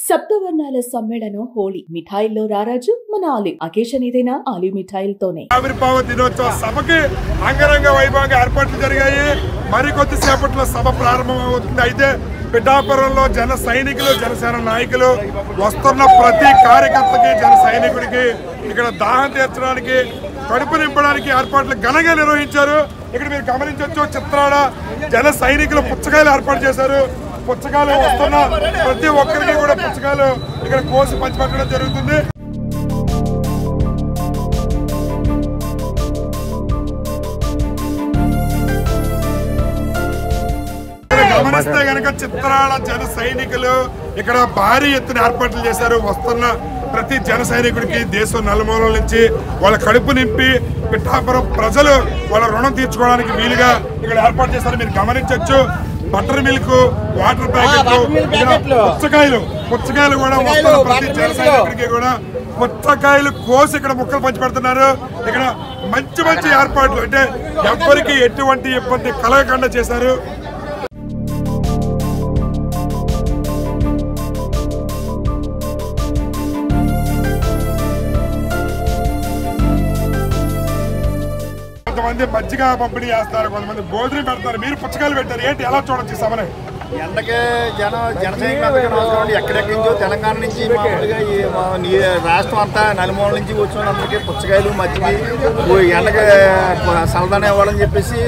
సప్తవర్ణాల సమ్మేళనం హోళీ మిఠాయిల్లో రారాజు మన ఆలివ్ అకేషన్ ఏదైనా ఆలివ్ మిఠాయిలతోనే. ఆవిర్భావ దినోత్సవ సభకి అంగరంగ వైభవంగా ఏర్పాట్లు జరిగాయి. మరికొద్ది సేపట్లో సభ ప్రారంభమవుతుంది. అయితే పిఠాపురంలో జన సైనికులు జనసేన నాయకులు వస్తున్న ప్రతి కార్యకర్తకి జన సైనికుడికి ఇక్కడ దాహం తీర్చడానికి కడుపు నింపడానికి ఏర్పాట్లు ఘనంగా నిర్వహించారు. ఇక్కడ మీరు గమనించవచ్చు, చిత్రాల జన సైనికులు పుచ్చకాయలు ఏర్పాటు చేశారు. పుచ్చకాయలు వస్తున్న ప్రతి ఒక్కరికి కూడా పుచ్చకాయలు ఇక్కడ కోసి పంచిపెట్టడం జరుగుతుంది. గమనిస్తే గనక చిత్రాల జన సైనికులు ఇక్కడ భారీ ఎత్తున ఏర్పాట్లు చేశారు. వస్తున్న ప్రతి జన సైనికుడికి దేశం నలుమూలల నుంచి వాళ్ళ కడుపు నింపి పిఠాపురం ప్రజలు వాళ్ళ రుణం తీర్చుకోవడానికి వీలుగా ఇక్కడ ఏర్పాటు చేశారు. మీరు గమనించవచ్చు, బటర్ మిల్క్, వాటర్ ప్యాకెట్లు, పుచ్చకాయలు కూడా వస్తున్న ప్రతి జన సైనికుడికి కూడా పుచ్చకాయలు కోసి ఇక్కడ ముక్కలు పంచిపెడుతున్నారు. ఇక్కడ మంచి ఏర్పాట్లు, అంటే ఎవరికి ఎటువంటి ఇబ్బంది కలగకుండా చేశారు. కొంతమంది మజ్జిగ పంపిణీ చేస్తారు, కొంతమంది భోజనం పెడతారు. మీరు పుచ్చకాయలు పెట్టారు, ఏంటి ఎలా చూడొచ్చు సభని? ఎంతకే జనసైనికులు ఎక్కడెక్కడి నుంచో తెలంగాణ నుంచి మామూలుగా ఈ రాష్ట్రం అంతా నలుమూల నుంచి వచ్చినందుకే పుచ్చకాయలు మజ్జిగ ఎండకి సలదాన ఇవ్వాలని చెప్పేసి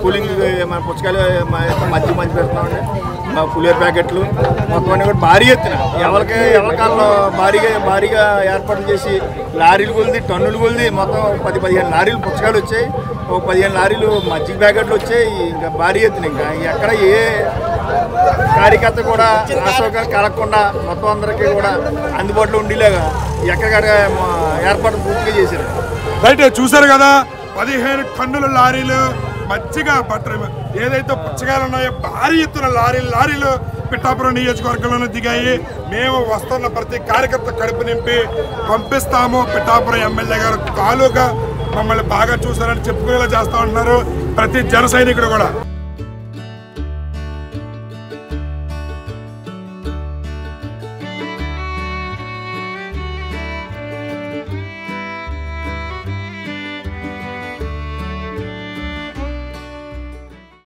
కూలింగ్ మన పుచ్చకాయలు మజ్జిగ మంచి పెడుతున్నామండి. పులిహోర ప్యాకెట్లు మొత్తం అన్నీ కూడా భారీ ఎత్తున ఎవరికాల్లో భారీగా ఏర్పాటు చేసి లారీలు కొలిది టన్నులు కొలిది మొత్తం 10-15 లారీలు పుచ్చకాయలు వచ్చాయి. ఒక 15 లారీలు మజ్జిగ ప్యాకెట్లు వచ్చాయి. ఇంకా భారీ ఎత్తున ఇంకా ఎక్కడ ఏ కార్యకర్త కూడా అసౌకర్యం కలగకుండా మొత్తం అందరికీ కూడా అందుబాటులో ఉండేలాగా ఎక్కడికక్కడ ఏర్పాటు పూర్తిగా చేశారు. రైట్, చూసారు కదా, 15 టన్నుల లారీలు మజ్జిగ బట్టర్ ఏదైతే పుచ్చకాయలు ఉన్నాయో భారీ ఎత్తున లారీలు పిఠాపురం నియోజకవర్గంలోనే దిగాయి. మేము వస్తున్న ప్రతి కార్యకర్త కడుపు నింపి పంపిస్తాము. పిఠాపురం ఎమ్మెల్యే గారు కాలుగా మమ్మల్ని బాగా చూసారని చెప్పుకునేలా చేస్తా ఉంటున్నారు ప్రతి జన సైనికుడు కూడా.